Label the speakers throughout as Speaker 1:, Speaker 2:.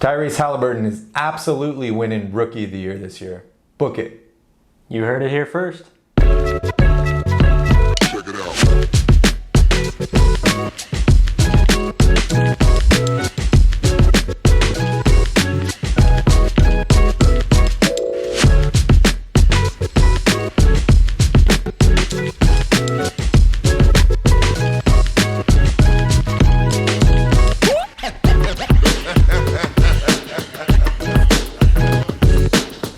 Speaker 1: Tyrese Haliburton is absolutely winning Rookie of the Year this year. Book it.
Speaker 2: You heard it here first.
Speaker 3: Check it out.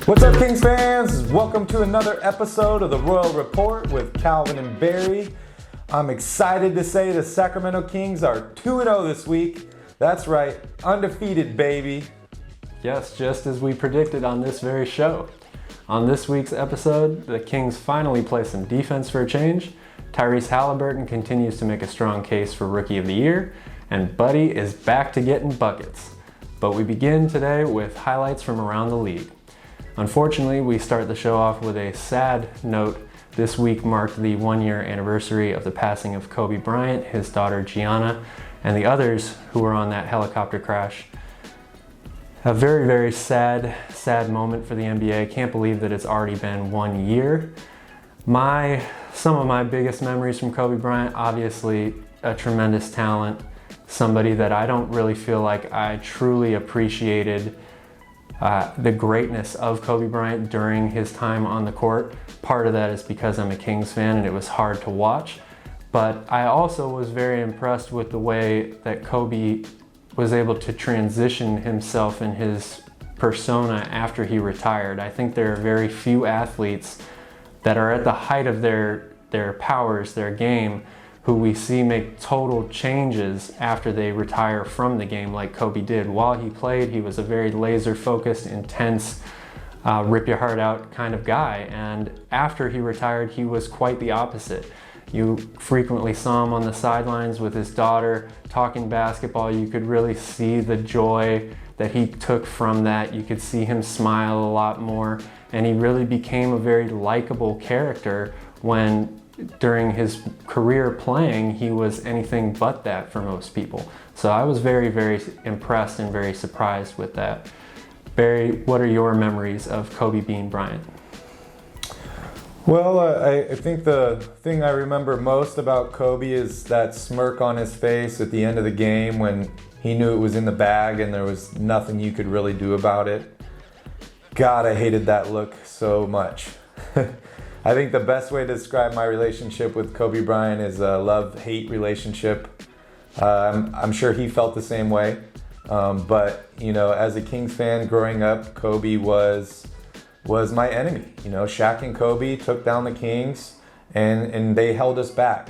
Speaker 1: What's up, Kings fans? Welcome to another episode of the Royal Report with Calvin and Barry. I'm excited to say the Sacramento Kings are 2-0 this week. That's right, undefeated, baby.
Speaker 2: Yes, just as we predicted on this very show. On this week's episode, the Kings finally play some defense for a change. Tyrese Haliburton continues to make a strong case for Rookie of the Year, and Buddy is back to getting buckets. But we begin today with highlights from around the league. Unfortunately, we start the show off with a sad note. This week marked the 1-year anniversary of the passing of Kobe Bryant, his daughter Gianna, and the others who were on that helicopter crash. A very, very sad moment for the NBA. Can't believe that it's already been 1 year. Some of my biggest memories from Kobe Bryant, obviously a tremendous talent, somebody that I don't really feel like I truly appreciated the greatness of Kobe Bryant during his time on the court. Part of that is because I'm a Kings fan and it was hard to watch. But I also was very impressed with the way that Kobe was able to transition himself and his persona after he retired. I think there are very few athletes that are at the height of their powers, their game, who we see make total changes after they retire from the game like Kobe did. While he played, he was a very laser-focused, intense, rip your heart out kind of guy. And after he retired, he was quite the opposite. You frequently saw him on the sidelines with his daughter talking basketball. You could really see the joy that he took from that. You could see him smile a lot more. And he really became a very likable character when during his career playing, he was anything but that for most people. So I was very, very impressed and very surprised with that. Barry, what are your memories of Kobe Bean Bryant?
Speaker 1: Well, I think the thing I remember most about Kobe is that smirk on his face at the end of the game when he knew it was in the bag and there was nothing you could really do about it. God, I hated that look so much. I think the best way to describe my relationship with Kobe Bryant is a love-hate relationship. I'm sure he felt the same way. But, you know, as a Kings fan growing up, Kobe was my enemy. You know, Shaq and Kobe took down the Kings and they held us back.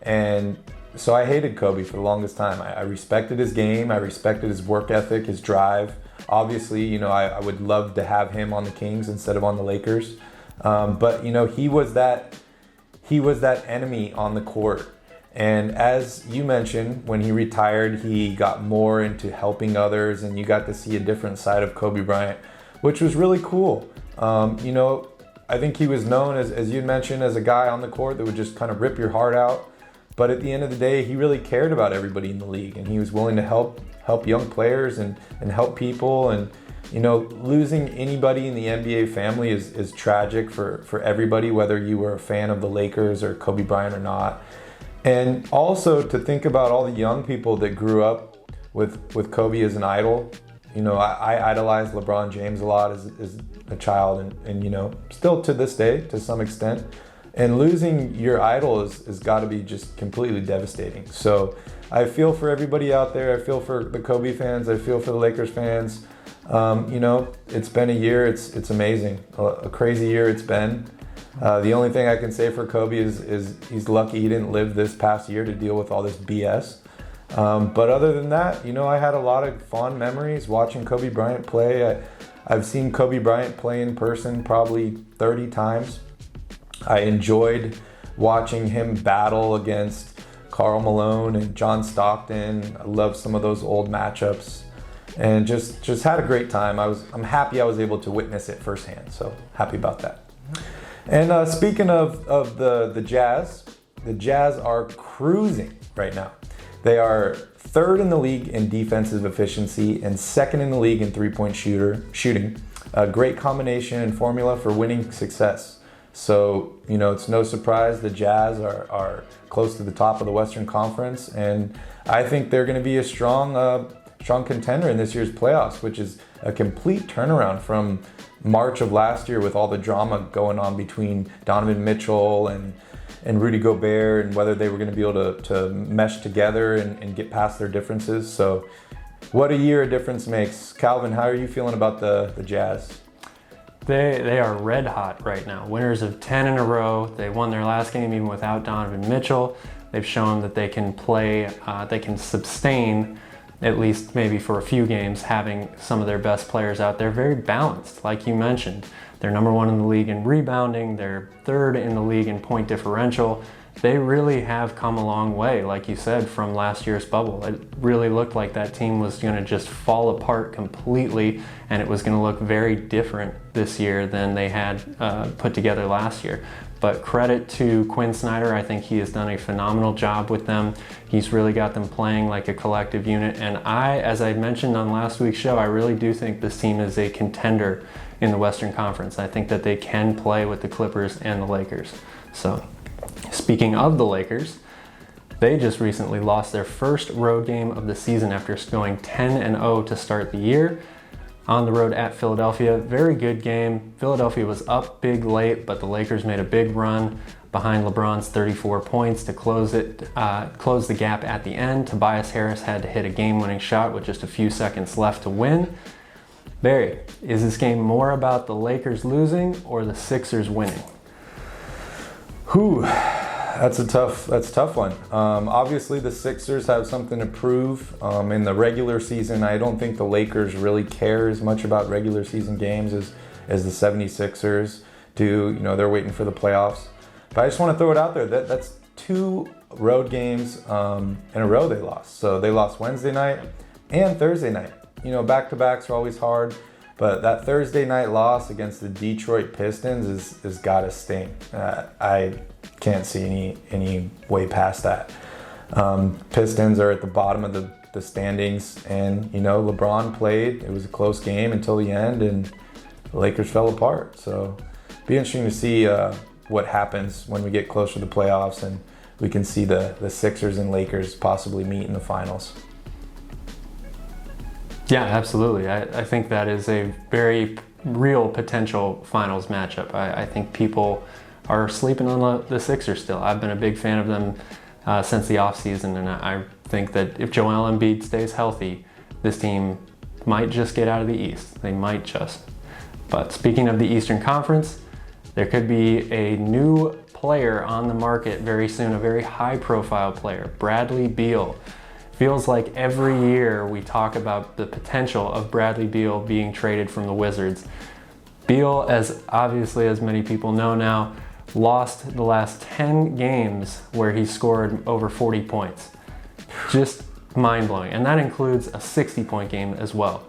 Speaker 1: And so I hated Kobe for the longest time. I respected his game. I respected his work ethic, his drive. Obviously, you know, I would love to have him on the Kings instead of on the Lakers. But you know, he was that enemy on the court. And as you mentioned, when he retired, he got more into helping others, and you got to see a different side of Kobe Bryant, which was really cool. You know, I think he was known as you mentioned, as a guy on the court that would just kind of rip your heart out. But at the end of the day, he really cared about everybody in the league, and he was willing to help young players and help people. And you know, losing anybody in the NBA family is tragic for everybody, whether you were a fan of the Lakers or Kobe Bryant or not. And also to think about all the young people that grew up with Kobe as an idol. You know, I idolized LeBron James a lot as a child and you know, still to this day to some extent. And losing your idol has got to be just completely devastating. So I feel for everybody out there. I feel for the Kobe fans. I feel for the Lakers fans. You know, it's been a year. It's amazing. A crazy year it's been. The only thing I can say for Kobe is he's lucky he didn't live this past year to deal with all this BS. But other than that, you know, I had a lot of fond memories watching Kobe Bryant play. I've seen Kobe Bryant play in person probably 30 times. I enjoyed watching him battle against Karl Malone and John Stockton. I love some of those old matchups. And just had a great time. I'm happy I was able to witness it firsthand, so happy about that. And speaking of the Jazz are cruising right now. They are third in the league in defensive efficiency and second in the league in three-point shooting. A great combination and formula for winning success. So, it's no surprise the Jazz are close to the top of the Western Conference, and I think they're going to be a strong contender in this year's playoffs, which is a complete turnaround from March of last year with all the drama going on between Donovan Mitchell and Rudy Gobert, and whether they were going to be able to mesh together and get past their differences. So what a year a difference makes. Calvin, how are you feeling about the Jazz?
Speaker 2: They are red hot right now. Winners of 10 in a row. They won their last game even without Donovan Mitchell. They've shown that they can play, they can sustain, at least maybe for a few games, having some of their best players out there. Very balanced, like you mentioned. They're number 1 in the league in rebounding. They're 3rd in the league in point differential. They really have come a long way, like you said, from last year's bubble. It really looked like that team was going to just fall apart completely, and it was going to look very different this year than they had put together last year. But credit to Quinn Snyder. I think he has done a phenomenal job with them. He's really got them playing like a collective unit. And as I mentioned on last week's show, I really do think this team is a contender in the Western Conference. I think that they can play with the Clippers and the Lakers. So, speaking of the Lakers, they just recently lost their first road game of the season after going 10-0 to start the year. On the road at Philadelphia, very good game. Philadelphia was up big late, but the Lakers made a big run behind LeBron's 34 points to close the gap at the end. Tobias Harris had to hit a game-winning shot with just a few seconds left to win. Barry, is this game more about the Lakers losing or the Sixers winning?
Speaker 1: That's a tough one. Obviously, the Sixers have something to prove in the regular season. I don't think the Lakers really care as much about regular season games as the 76ers do. They're waiting for the playoffs. But I just want to throw it out there. That's 2 road games in a row they lost. So they lost Wednesday night and Thursday night. Back-to-backs are always hard. But that Thursday night loss against the Detroit Pistons is gotta sting. I can't see any way past that. Pistons are at the bottom of the standings, and LeBron played. It was a close game until the end, and the Lakers fell apart. So it'll be interesting to see what happens when we get closer to the playoffs, and we can see the Sixers and Lakers possibly meet in the finals.
Speaker 2: Yeah, absolutely. I think that is a very real potential finals matchup. I think people are sleeping on the Sixers still. I've been a big fan of them since the offseason, and I think that if Joel Embiid stays healthy, this team might just get out of the East. They might just. But speaking of the Eastern Conference, there could be a new player on the market very soon, a very high-profile player, Bradley Beal. Feels like every year we talk about the potential of Bradley Beal being traded from the Wizards. Beal, as obviously as many people know now, lost the last 10 games where he scored over 40 points. Just mind-blowing. And that includes a 60-point game as well.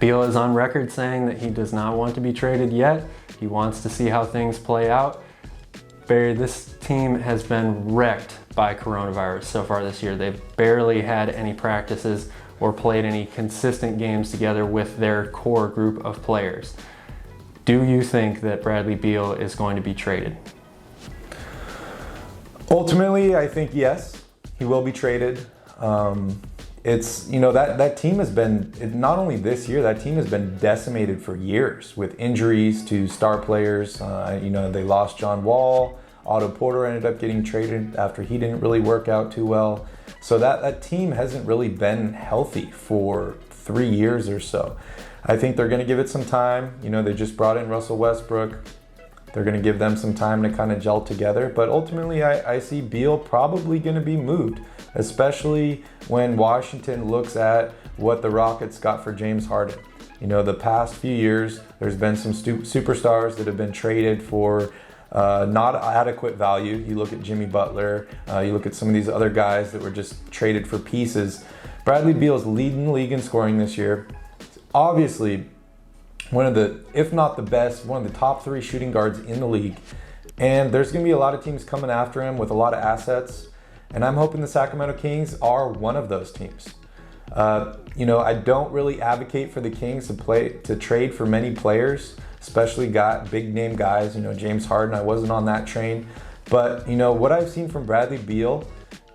Speaker 2: Beal is on record saying that he does not want to be traded yet. He wants to see how things play out. Barry, this team has been wrecked by coronavirus so far this year. They've barely had any practices or played any consistent games together with their core group of players. Do you think that Bradley Beal is going to be traded?
Speaker 1: Ultimately, I think yes, he will be traded. It's, that team has been, not only this year, that team has been decimated for years with injuries to star players. They lost John Wall. Otto Porter ended up getting traded after he didn't really work out too well. So that team hasn't really been healthy for 3 years or so. I think they're going to give it some time. They just brought in Russell Westbrook. They're going to give them some time to kind of gel together. But ultimately, I see Beal probably going to be moved, especially when Washington looks at what the Rockets got for James Harden. The past few years, there's been some superstars that have been traded for not adequate value. You look at Jimmy Butler, you look at some of these other guys that were just traded for pieces. Bradley Beal is leading the league in scoring this year. Obviously, one of the, if not the best, one of the top 3 shooting guards in the league. And there's going to be a lot of teams coming after him with a lot of assets. and I'm hoping the Sacramento Kings are one of those teams. I don't really advocate for the Kings to trade for many players, especially big name guys. James Harden, I wasn't on that train. But, what I've seen from Bradley Beal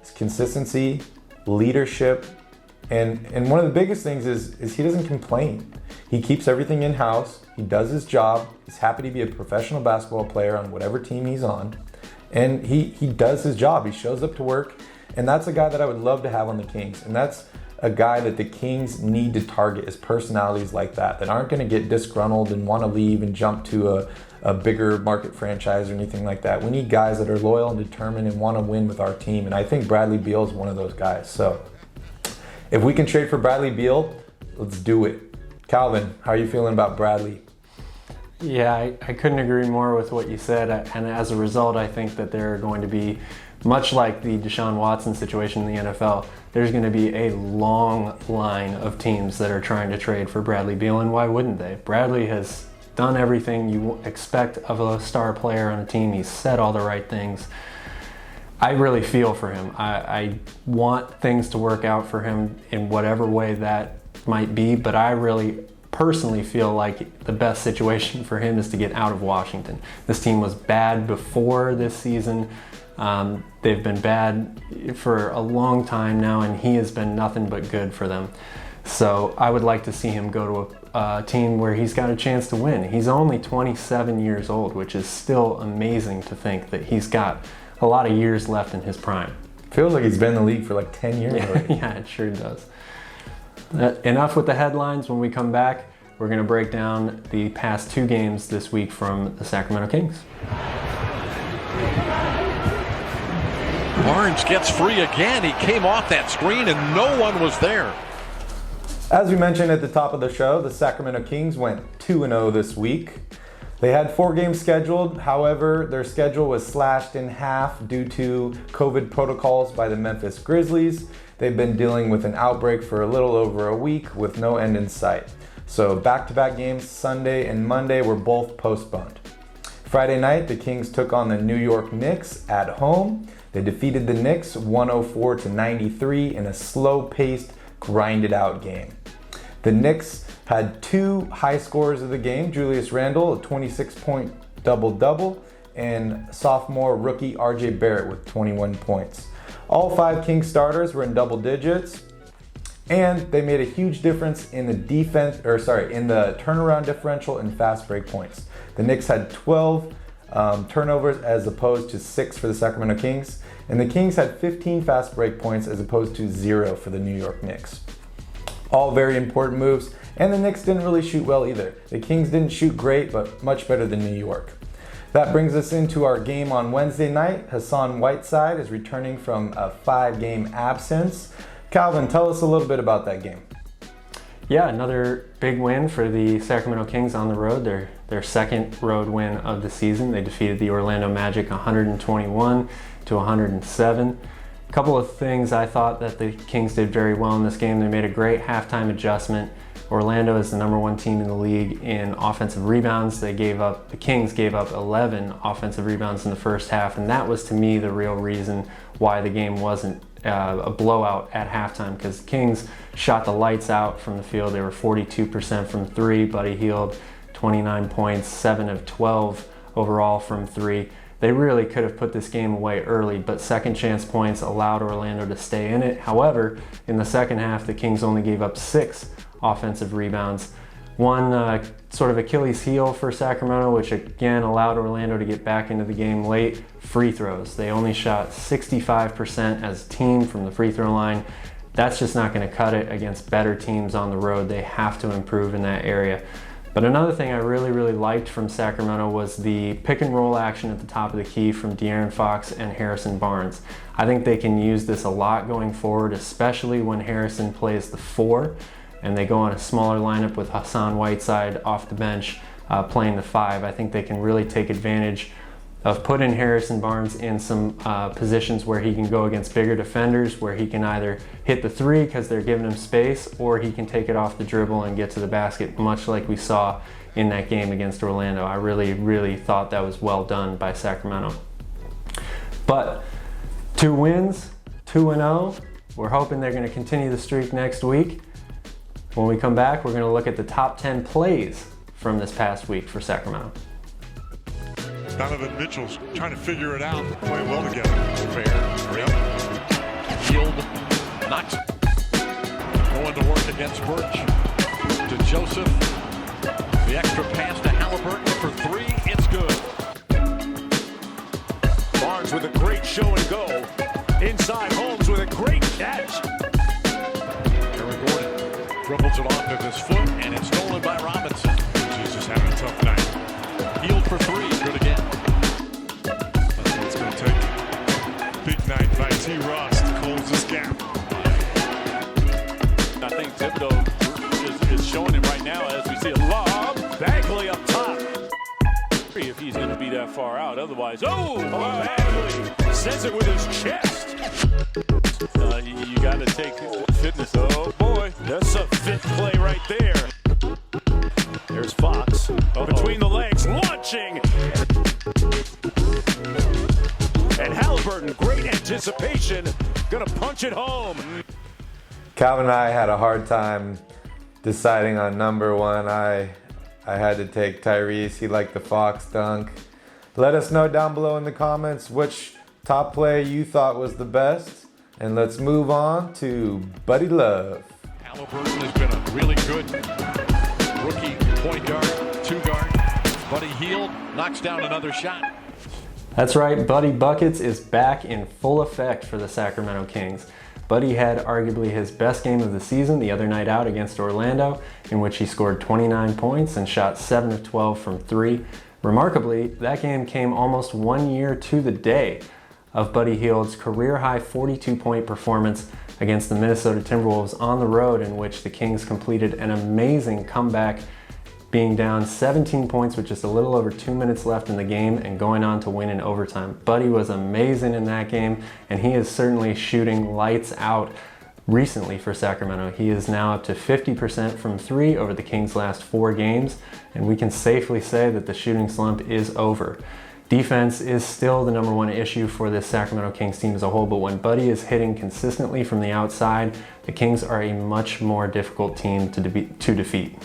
Speaker 1: is consistency, leadership, and one of the biggest things is he doesn't complain. He keeps everything in-house. He does his job. He's happy to be a professional basketball player on whatever team he's on. And he does his job. He shows up to work. And that's a guy that I would love to have on the Kings. And that's a guy that the Kings need to target, is personalities like that aren't going to get disgruntled and want to leave and jump to a bigger market franchise or anything like that. We need guys that are loyal and determined and want to win with our team. And I think Bradley Beal is one of those guys. So if we can trade for Bradley Beal, let's do it. Calvin, how are you feeling about Bradley?
Speaker 2: Yeah, I couldn't agree more with what you said. And as a result, I think that there are going to be, much like the Deshaun Watson situation in the NFL, there's going to be a long line of teams that are trying to trade for Bradley Beal, and why wouldn't they? Bradley has done everything you expect of a star player on a team. He's said all the right things. I really feel for him. I want things to work out for him in whatever way that might be, but I really personally feel like the best situation for him is to get out of Washington. This team was bad before this season. They've been bad for a long time now, and he has been nothing but good for them. So I would like to see him go to a team where he's got a chance to win. He's only 27 years old, which is still amazing to think that he's got a lot of years left in his prime.
Speaker 1: Feels like he's been in the league for like 10 years already.
Speaker 2: Yeah, it sure does. Enough with the headlines. When we come back, we're going to break down the past 2 games this week from the Sacramento Kings.
Speaker 4: Barnes gets free again. He came off that screen and no one was there.
Speaker 1: As we mentioned at the top of the show, the Sacramento Kings went 2-0 this week. They had 4 games scheduled. However, their schedule was slashed in half due to COVID protocols by the Memphis Grizzlies. They've been dealing with an outbreak for a little over a week with no end in sight. So back-to-back games Sunday and Monday were both postponed. Friday night, the Kings took on the New York Knicks at home. They defeated the Knicks 104-93 in a slow-paced, grinded-out game. The Knicks had 2 high scorers of the game, Julius Randle, a 26-point double-double, and sophomore rookie RJ Barrett with 21 points. All 5 Kings starters were in double digits, and they made a huge difference in the in the turnaround differential and fast break points. The Knicks had 12 turnovers as opposed to 6 for the Sacramento Kings, and the Kings had 15 fast break points as opposed to 0 for the New York Knicks. All very important moves, and the Knicks didn't really shoot well either. The Kings didn't shoot great, but much better than New York. That brings us into our game on Wednesday night. Hassan Whiteside is returning from a 5-game absence. Calvin, tell us a little bit about that game.
Speaker 2: Yeah, another big win for the Sacramento Kings on the road. Their second road win of the season. They defeated the Orlando Magic 121-107. A couple of things I thought that the Kings did very well in this game. They made a great halftime adjustment. Orlando is the number 1 team in the league in offensive rebounds. The Kings gave up 11 offensive rebounds in the first half, and that was to me the real reason why the game wasn't a blowout at halftime, because the Kings shot the lights out from the field. They were 42% from 3. Buddy Hield, 29 points, 7 of 12 overall from 3. They really could have put this game away early, but second chance points allowed Orlando to stay in it. However, in the second half, the Kings only gave up 6 offensive rebounds. One sort of Achilles heel for Sacramento, which again allowed Orlando to get back into the game late. Free throws. They only shot 65% as a team from the free throw line. That's just not going to cut it against better teams on the road. They have to improve in that area. But another thing I really liked from Sacramento was the pick and roll action at the top of the key from De'Aaron Fox and Harrison Barnes. I think they can use this a lot going forward, especially when Harrison plays the 4 and they go on a smaller lineup with Hassan Whiteside off the bench playing the 5. I think they can really take advantage of putting Harrison Barnes in some positions where he can go against bigger defenders, where he can either hit the 3 because they're giving him space, or he can take it off the dribble and get to the basket, much like we saw in that game against Orlando. I really thought that was well done by Sacramento. But 2 wins, 2-0. We're hoping they're going to continue the streak next week. When we come back, we're going to look at the top 10 plays from this past week for Sacramento.
Speaker 3: Donovan Mitchell's trying to figure it out, playing well together.
Speaker 4: Fair. Yep. Hield knocks. Going to work against Birch. To Joseph. The extra pass to Haliburton for three. It's good.
Speaker 5: Barnes with a great show and go. Inside, Holmes with a great catch.
Speaker 4: Aaron Gordon dribbles it off of his foot, and it's stolen by Robinson.
Speaker 3: Jesus having a tough night.
Speaker 4: Hield for three. Good again.
Speaker 3: That's what it's going to take. Big night by T. Ross to close this gap.
Speaker 5: I think Thibodeau is showing it right now as we see a lob. Bagley up top. If he's going to be that far out, otherwise, Bagley sends it with his chest. You got to take fitness. Oh boy, that's a fit play right there. There's Fox between the legs, launching. And Haliburton, great anticipation, gonna punch it home.
Speaker 1: Calvin and I had a hard time deciding on number one. I had to take Tyrese. He liked the Fox dunk. Let us know down below in the comments which top play you thought was the best. And let's move on to Buddy Love.
Speaker 4: Haliburton has been a really good rookie point guard, two guard. Buddy Hield knocks down another shot.
Speaker 2: That's right, Buddy Buckets is back in full effect for the Sacramento Kings. Buddy had arguably his best game of the season the other night out against Orlando, in which he scored 29 points and shot 7 of 12 from 3. Remarkably, that game came almost 1 year to the day of Buddy Hield's career-high 42-point performance against the Minnesota Timberwolves on the road, in which the Kings completed an amazing comeback, being down 17 points with just a little over 2 minutes left in the game and going on to win in overtime. Buddy was amazing in that game, and he is certainly shooting lights out recently for Sacramento. He is now up to 50% from 3 over the Kings' last 4 games, and we can safely say that the shooting slump is over. Defense is still the number one issue for this Sacramento Kings team as a whole, but when Buddy is hitting consistently from the outside, the Kings are a much more difficult team to defeat.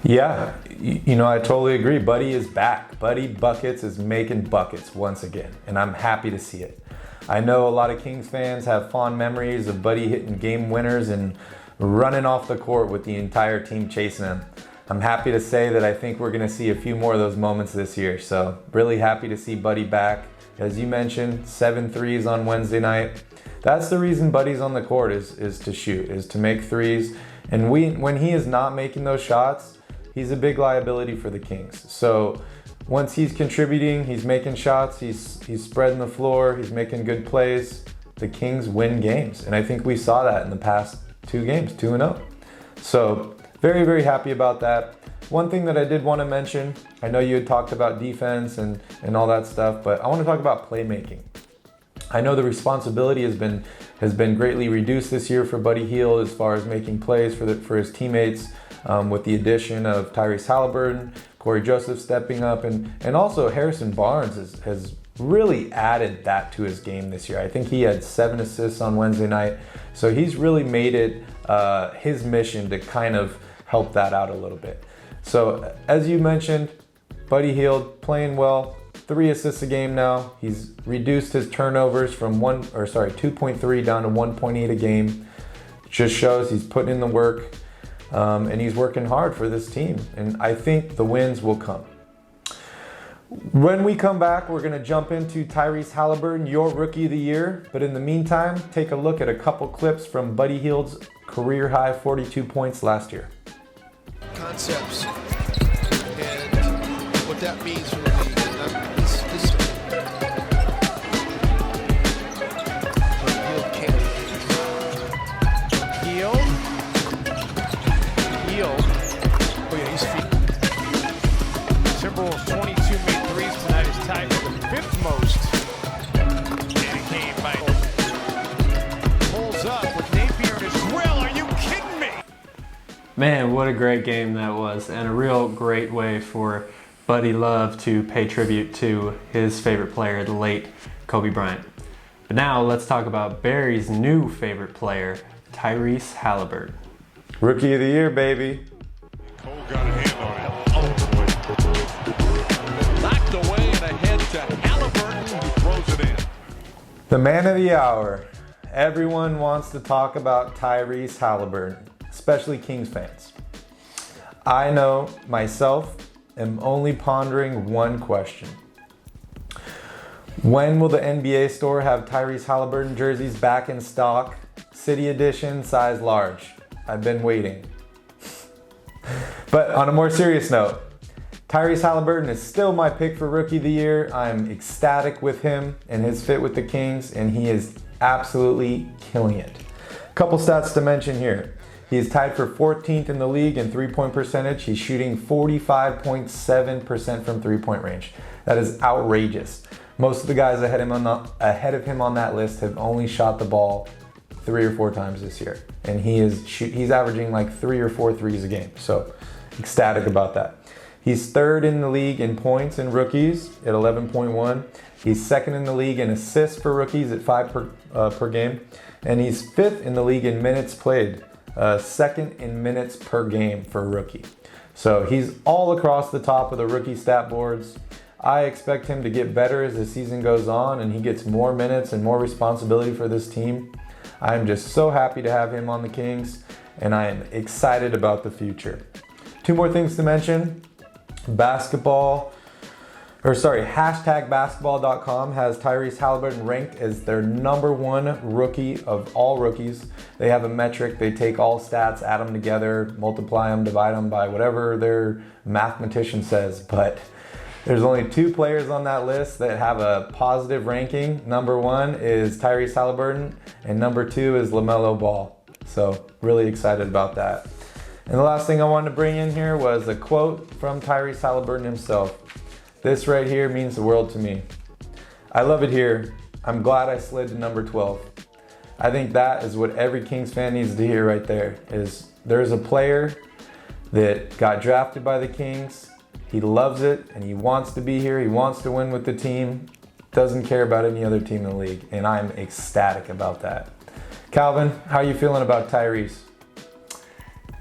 Speaker 1: Yeah, you know, I totally agree. Buddy is back. Buddy Buckets is making buckets once again, and I'm happy to see it. I know a lot of Kings fans have fond memories of Buddy hitting game winners and running off the court with the entire team chasing him. I'm happy to say that I think we're going to see a few more of those moments this year. So really happy to see Buddy back. As you mentioned, 7 threes on Wednesday night. That's the reason Buddy's on the court is to shoot, is to make threes. And when he is not making those shots, he's a big liability for the Kings. So once he's contributing, he's making shots, he's spreading the floor, he's making good plays, the Kings win games. And I think we saw that in the past 2 games, 2-0. So very, very happy about that. One thing that I did want to mention, I know you had talked about defense and all that stuff, but I want to talk about playmaking. I know the responsibility has been greatly reduced this year for Buddy Hield as far as making plays for his teammates, with the addition of Tyrese Haliburton, Corey Joseph stepping up, and also Harrison Barnes has really added that to his game this year. I think he had 7 assists on Wednesday night, so he's really made it his mission to kind of help that out a little bit. So as you mentioned, Buddy Hield playing well, 3 assists a game now. He's reduced his turnovers from 2.3 down to 1.8 a game. Just shows he's putting in the work, and he's working hard for this team. And I think the wins will come. When we come back, we're going to jump into Tyrese Haliburton, your Rookie of the Year. But in the meantime, take a look at a couple clips from Buddy Hield's career-high 42 points last year.
Speaker 6: Concepts and what that means for the league.
Speaker 5: Hield. Oh yeah, he's feet. Timberwolves 22 made threes tonight is tied for the 5th most. And it came by pulls up with Napier in his grill. Are you kidding me?
Speaker 2: Man, what a great game that was, and a real great way for Buddy Love to pay tribute to his favorite player, the late Kobe Bryant. But now let's talk about Barry's new favorite player, Tyrese Haliburton.
Speaker 1: Rookie of the year, baby.
Speaker 3: Cole got a hand on it. Oh,
Speaker 4: Knocked away and ahead to Haliburton, who throws it in.
Speaker 1: The man of the hour. Everyone wants to talk about Tyrese Haliburton, especially Kings fans. I know myself am only pondering one question. When will the NBA store have Tyrese Haliburton jerseys back in stock? City edition, size large. I've been waiting. But on a more serious note, Tyrese Haliburton is still my pick for Rookie of the Year. I'm ecstatic with him and his fit with the Kings, and he is absolutely killing it. Couple stats to mention here. He is tied for 14th in the league in three-point percentage. He's shooting 45.7% from three-point range. That is outrageous. Most of the guys ahead of him on that list have only shot the ball 3 or 4 times this year. And he's averaging like 3 or 4 threes a game. So ecstatic about that. He's third in the league in points in rookies at 11.1. He's second in the league in assists for rookies at 5 per game. And he's fifth in the league in minutes played, second in minutes per game for a rookie. So he's all across the top of the rookie stat boards. I expect him to get better as the season goes on and he gets more minutes and more responsibility for this team. I'm just so happy to have him on the Kings, and I am excited about the future. 2 more things to mention. #basketball.com has Tyrese Haliburton ranked as their #1 rookie of all rookies. They have a metric. They take all stats, add them together, multiply them, divide them by whatever their mathematician says. But there's only 2 players on that list that have a positive ranking. #1 is Tyrese Haliburton, and #2 is LaMelo Ball. So really excited about that. And the last thing I wanted to bring in here was a quote from Tyrese Haliburton himself. This right here means the world to me. I love it here. I'm glad I slid to #12. I think that is what every Kings fan needs to hear right there, is there's a player that got drafted by the Kings. He loves it and he wants to be here. He wants to win with the team. Doesn't care about any other team in the league. And I'm ecstatic about that. Calvin, how are you feeling about Tyrese?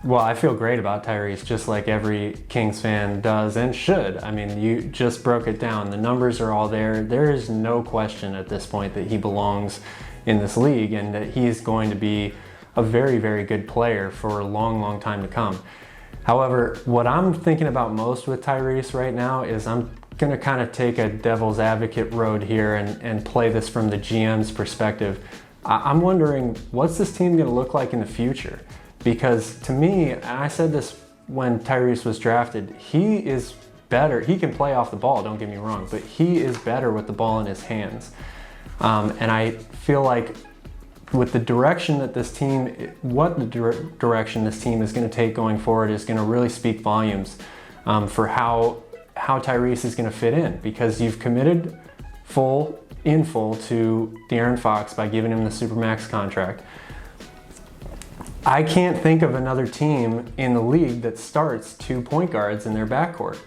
Speaker 2: Well, I feel great about Tyrese, just like every Kings fan does and should. I mean, you just broke it down. The numbers are all there. There is no question at this point that he belongs in this league and that he's going to be a very, very good player for a long, long time to come. However, what I'm thinking about most with Tyrese right now is I'm going to kind of take a devil's advocate road here and play this from the GM's perspective. I'm wondering, what's this team going to look like in the future? Because to me, and I said this when Tyrese was drafted, he is better. He can play off the ball, don't get me wrong, but he is better with the ball in his hands. And I feel like with the direction that this team, direction this team is going to take going forward is going to really speak volumes for how Tyrese is going to fit in, because you've committed full to De'Aaron Fox by giving him the Supermax contract. I can't think of another team in the league that starts 2 point guards in their backcourt.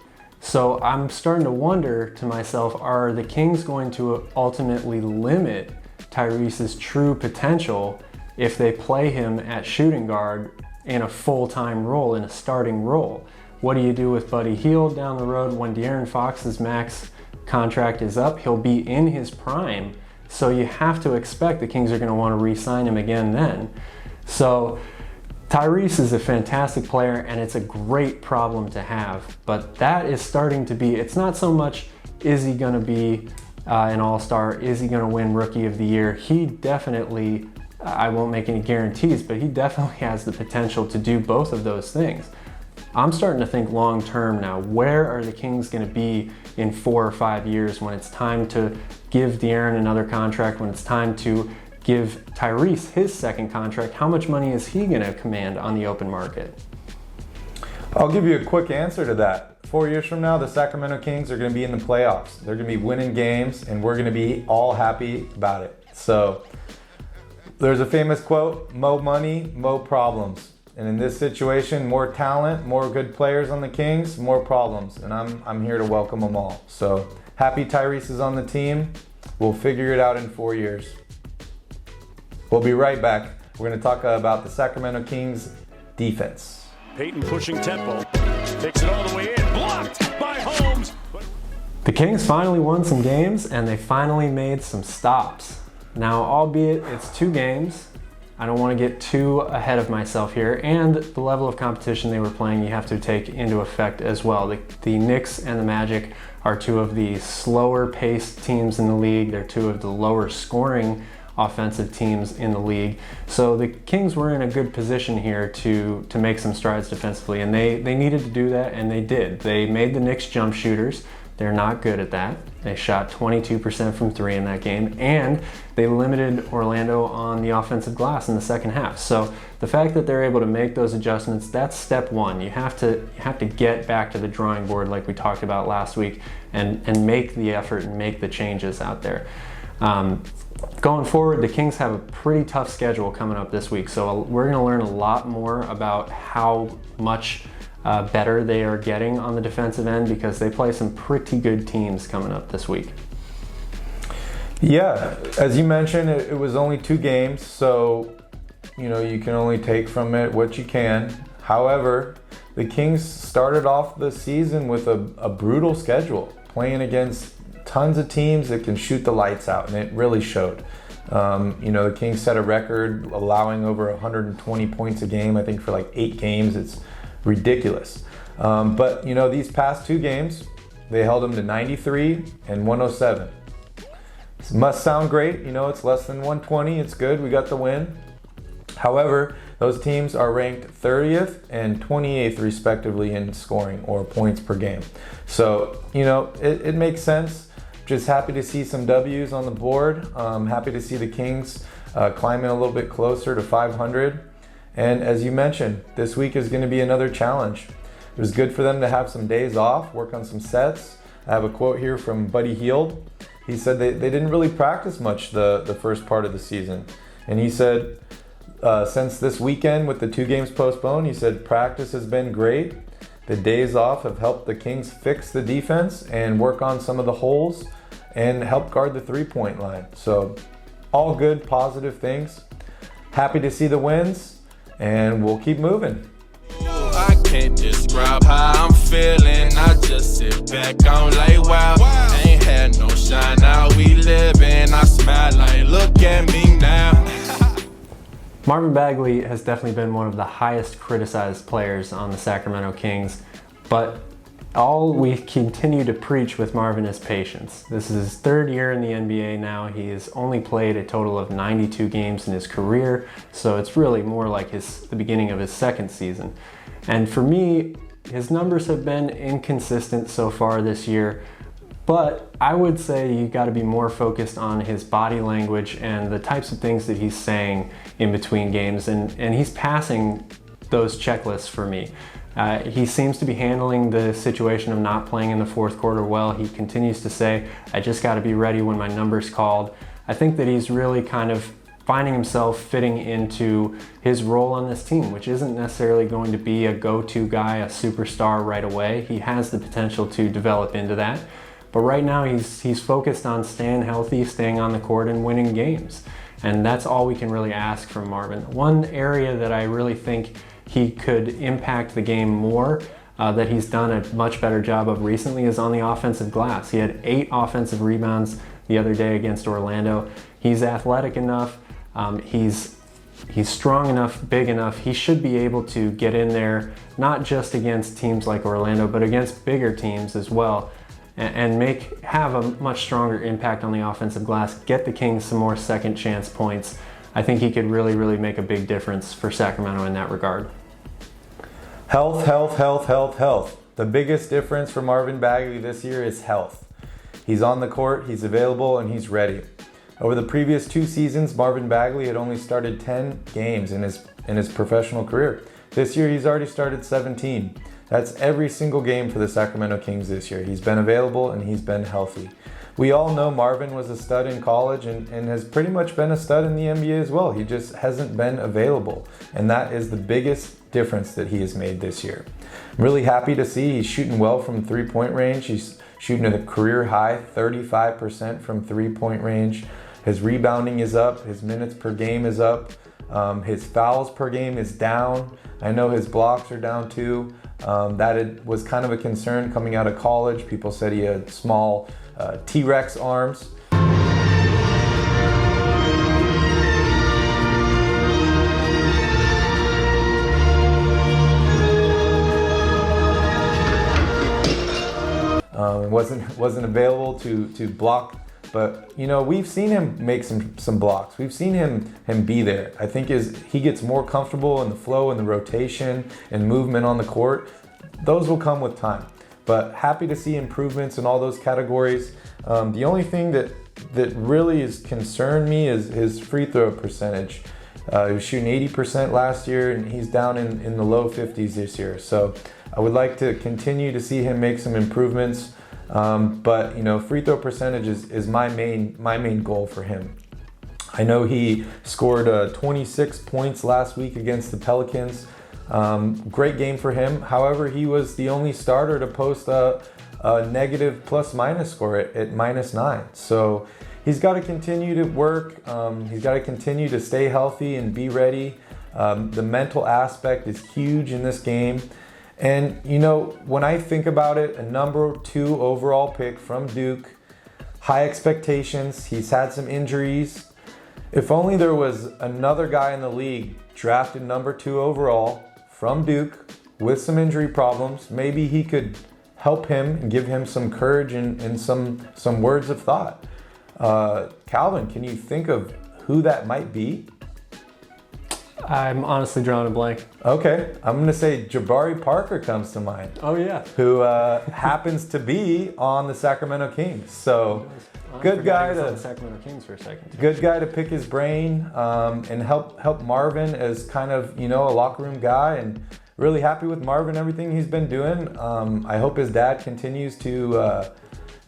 Speaker 2: So I'm starting to wonder to myself, are the Kings going to ultimately limit Tyrese's true potential if they play him at shooting guard in a full-time role, in a starting role? What do you do with Buddy Hield down the road when De'Aaron Fox's max contract is up? He'll be in his prime, so you have to expect the Kings are going to want to re-sign him again then. So Tyrese is a fantastic player and it's a great problem to have, but that is starting to be, it's not so much is he going to be an all-star, is he going to win Rookie of the Year? He definitely, I won't make any guarantees, but he definitely has the potential to do both of those things. I'm starting to think long-term now. Where are the Kings going to be in 4 or 5 years when it's time to give De'Aaron another contract, when it's time to give Tyrese his second contract? How much money is he going to command on the open market?
Speaker 1: I'll give you a quick answer to that. 4 years from now, the Sacramento Kings are going to be in the playoffs. They're going to be winning games, and we're going to be all happy about it. So there's a famous quote, "Mo money, mo problems." And in this situation, more talent, more good players on the Kings, more problems. And I'm here to welcome them all. So happy Tyrese is on the team. We'll figure it out in 4 years. We'll be right back. We're going to talk about the Sacramento Kings defense.
Speaker 5: Peyton pushing tempo. Takes it all the way in. Blocked by Holmes.
Speaker 2: The Kings finally won some games, and they finally made some stops. Now, albeit it's 2 games, I don't want to get too ahead of myself here, and the level of competition they were playing you have to take into effect as well. The Knicks and the Magic are 2 of the slower paced teams in the league. They're 2 of the lower scoring offensive teams in the league. So the Kings were in a good position here to make some strides defensively, and they needed to do that, and they did. They made the Knicks jump shooters. They're not good at that. They shot 22% from 3 in that game, and they limited Orlando on the offensive glass in the second half. So the fact that they're able to make those adjustments, that's step 1. You have to get back to the drawing board like we talked about last week and make the effort and make the changes out there. Going forward, the Kings have a pretty tough schedule coming up this week, so we're going to learn a lot more about how much better they are getting on the defensive end, because they play some pretty good teams coming up this week.
Speaker 1: Yeah, as you mentioned, it was only 2 games, so you can only take from it what you can. However, the Kings started off the season with a brutal schedule, playing against tons of teams that can shoot the lights out, and it really showed. The Kings set a record allowing over 120 points a game, I think for like 8 games. It's ridiculous. But these past 2 games, they held them to 93 and 107. This must sound great. It's less than 120. It's good. We got the win. However, those teams are ranked 30th and 28th respectively in scoring or points per game. So, it makes sense. Just happy to see some W's on the board. Happy to see the Kings climbing a little bit closer to 500. And as you mentioned, this week is going to be another challenge. It was good for them to have some days off, work on some sets. I have a quote here from Buddy Hield. He said they didn't really practice much the first part of the season. And he said, since this weekend with the 2 games postponed, he said practice has been great. The days off have helped the Kings fix the defense and work on some of the holes and help guard the 3-point line. So all good, positive things. Happy to see the wins, and we'll keep moving.
Speaker 7: I can't describe how I'm feeling. I just sit back, I'm like, wow. Ain't had no shine, now we living. I smile like, look at me now.
Speaker 2: Marvin Bagley has definitely been one of the highest criticized players on the Sacramento Kings, but all we continue to preach with Marvin is patience. This is his 3rd year in the NBA now. He has only played a total of 92 games in his career, so it's really more like the beginning of his 2nd season. And for me, his numbers have been inconsistent so far this year, but I would say you got to be more focused on his body language and the types of things that he's saying in between games, and he's passing those checklists for me. He seems to be handling the situation of not playing in the 4th quarter well. He continues to say, I just got to be ready when my number's called. I think that he's really kind of finding himself fitting into his role on this team, which isn't necessarily going to be a go-to guy, a superstar right away. He has the potential to develop into that. But right now he's focused on staying healthy, staying on the court, and winning games. And that's all we can really ask from Marvin. One area that I really think he could impact the game more, that he's done a much better job of recently, is on the offensive glass. He had 8 offensive rebounds the other day against Orlando. He's athletic enough. He's strong enough, big enough. He should be able to get in there, not just against teams like Orlando, but against bigger teams as well, and have a much stronger impact on the offensive glass, get the Kings some more second chance points. I think he could really, really make a big difference for Sacramento in that regard.
Speaker 1: Health, health, health, health, health. The biggest difference for Marvin Bagley this year is health. He's on the court, he's available, and he's ready. Over the previous 2 seasons, Marvin Bagley had only started 10 games in his professional career. This year, he's already started 17. That's every single game for the Sacramento Kings this year. He's been available and he's been healthy. We all know Marvin was a stud in college and has pretty much been a stud in the NBA as well. He just hasn't been available. And that is the biggest difference that he has made this year. I'm really happy to see he's shooting well from 3-point range. He's shooting at a career high 35% from 3-point range. His rebounding is up. His minutes per game is up. His fouls per game is down. I know his blocks are down too. That was kind of a concern coming out of college. People said he had small T-Rex arms. Wasn't available to block, but you know, we've seen him make some blocks. We've seen him be there. I think as he gets more comfortable in the flow and the rotation and movement on the court, those will come with time. But happy to see improvements in all those categories. The only thing that really has concerned me is his free throw percentage. He was shooting 80% last year, and he's down in the low 50s this year. So I would like to continue to see him make some improvements. But you know, free throw percentage is my main goal for him. I know he scored 26 points last week against the Pelicans. Great game for him. However, he was the only starter to post a negative plus-minus score at -9. So he's got to continue to work. He's got to continue to stay healthy and be ready. The mental aspect is huge in this game. And, you know, when I think about it, a number 2 overall pick from Duke, high expectations, he's had some injuries. If only there was another guy in the league drafted number 2 overall from Duke with some injury problems, maybe he could help him and give him some courage and some words of thought. Calvin, can you think of who that might be?
Speaker 2: I'm honestly drawing a blank.
Speaker 1: Okay, I'm going to say Jabari Parker comes to mind.
Speaker 2: Oh, yeah.
Speaker 1: Who happens to be on the Sacramento Kings. So good guy
Speaker 2: on the
Speaker 1: to
Speaker 2: Sacramento Kings for a second.
Speaker 1: good guy to pick his brain and help Marvin as kind of, you know, a locker room guy, and really happy with Marvin, everything he's been doing. I hope his dad continues to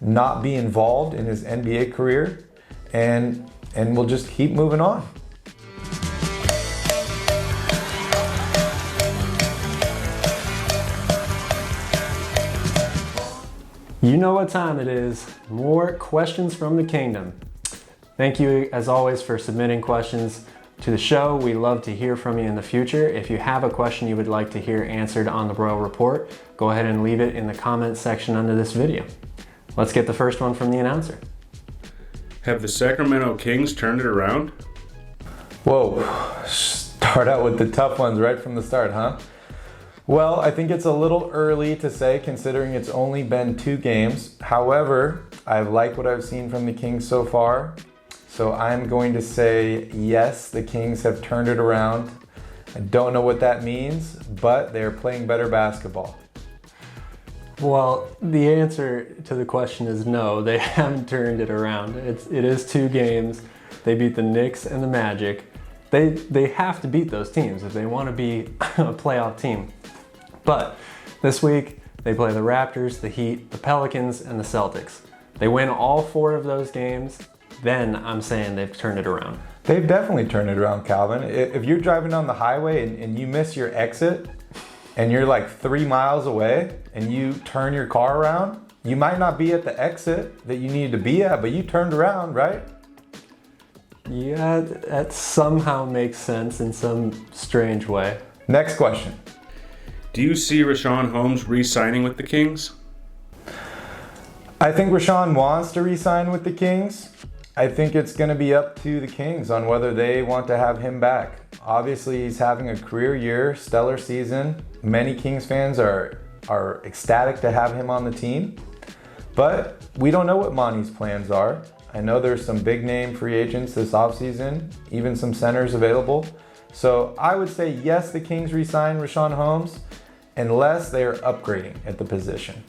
Speaker 1: not be involved in his NBA career, and we'll just keep moving on.
Speaker 2: You know what time it is. More questions from the kingdom. Thank you, as always, for submitting questions to the show. We love to hear from you in the future. If you have a question you would like to hear answered on the Royal Report, go ahead and leave it in the comments section under this video. Let's get the first one from the announcer.
Speaker 8: Have the Sacramento Kings turned it around?
Speaker 1: Whoa, start out with the tough ones right from the start, huh? Well, I think it's a little early to say, considering it's only been 2 games. However, I like what I've seen from the Kings so far. So I'm going to say yes, the Kings have turned it around. I don't know what that means, but they're playing better basketball.
Speaker 2: Well, the answer to the question is no, they haven't turned it around. It is 2 games. They beat the Knicks and the Magic. They have to beat those teams if they want to be a playoff team. But this week, they play the Raptors, the Heat, the Pelicans, and the Celtics. They win all 4 of those games, then I'm saying they've turned it around.
Speaker 1: They've definitely turned it around, Calvin. If you're driving down the highway and you miss your exit and you're like 3 miles away and you turn your car around, you might not be at the exit that you needed to be at, but you turned around, right?
Speaker 2: Yeah, that somehow makes sense in some strange way.
Speaker 1: Next question.
Speaker 8: Do you see Richaun Holmes re-signing with the Kings?
Speaker 1: I think Richaun wants to re-sign with the Kings. I think it's going to be up to the Kings on whether they want to have him back. Obviously, he's having a career year, stellar season. Many Kings fans are ecstatic to have him on the team. But we don't know what Monty's plans are. I know there's some big name free agents this offseason, even some centers available. So I would say yes, the Kings re-sign Richaun Holmes, unless they're upgrading at the position.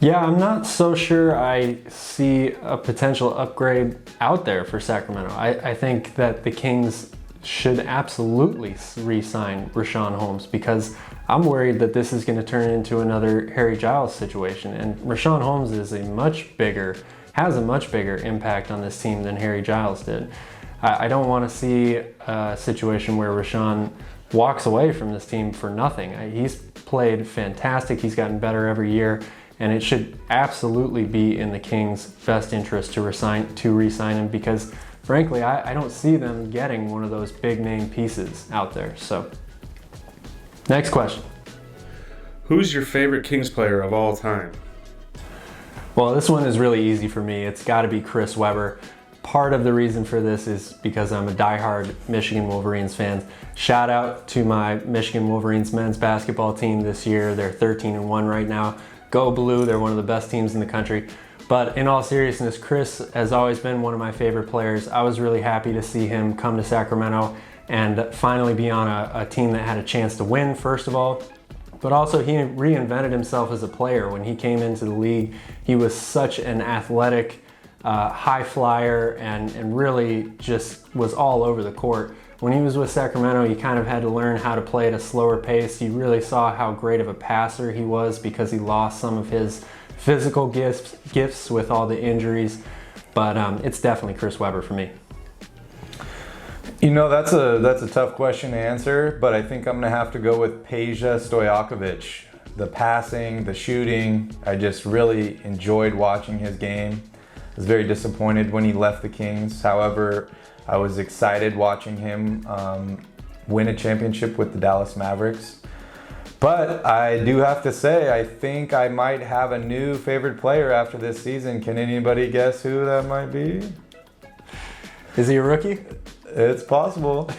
Speaker 2: Yeah, I'm not so sure I see a potential upgrade out there for Sacramento. I think that the Kings should absolutely re-sign Richaun Holmes, because I'm worried that this is going to turn into another Harry Giles situation. And Richaun Holmes has a much bigger impact on this team than Harry Giles did. I don't want to see a situation where Richaun walks away from this team for nothing. He's played fantastic. He's gotten better every year. and it should absolutely be in the Kings' best interest to re-sign him, because frankly, I don't see them getting one of those big name pieces out there. So, next question.
Speaker 8: Who's your favorite Kings player of all time?
Speaker 2: Well, this one is really easy for me. It's got to be Chris Webber. Part of the reason for this is because I'm a diehard Michigan Wolverines fan. Shout out to my Michigan Wolverines men's basketball team this year. They're 13-1 right now. Go Blue, they're one of the best teams in the country. But in all seriousness, Chris has always been one of my favorite players. I was really happy to see him come to Sacramento and finally be on a team that had a chance to win, first of all. But also, he reinvented himself as a player. When he came into the league, he was such an athletic, high flyer, and really just was all over the court. When he was with Sacramento, he kind of had to learn how to play at a slower pace. You really saw how great of a passer he was because he lost some of his physical gifts with all the injuries. But it's definitely Chris Webber for me.
Speaker 1: You know, that's a tough question to answer, but I think I'm going to have to go with Peja Stojakovic. The passing, the shooting, I just really enjoyed watching his game. I was very disappointed when he left the Kings. However, I was excited watching him win a championship with the Dallas Mavericks. But I do have to say, I think I might have a new favorite player after this season. Can anybody guess who that might be?
Speaker 2: Is he a rookie?
Speaker 1: It's possible.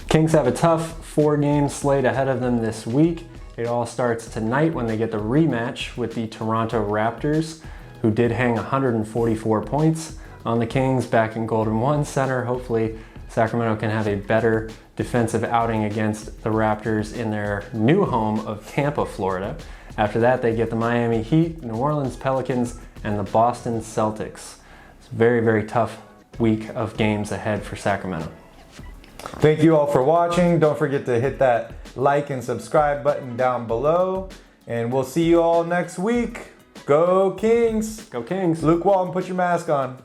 Speaker 2: Kings have a tough 4-game slate ahead of them this week. It all starts tonight when they get the rematch with the Toronto Raptors, who did hang 144 points on the Kings back in Golden One Center. Hopefully, Sacramento can have a better defensive outing against the Raptors in their new home of Tampa, Florida. After that, they get the Miami Heat, New Orleans Pelicans, and the Boston Celtics. It's a very, very tough week of games ahead for Sacramento.
Speaker 1: Thank you all for watching. Don't forget to hit that like and subscribe button down below. And we'll see you all next week. Go Kings!
Speaker 2: Go Kings!
Speaker 1: Luke Walton, put your mask on.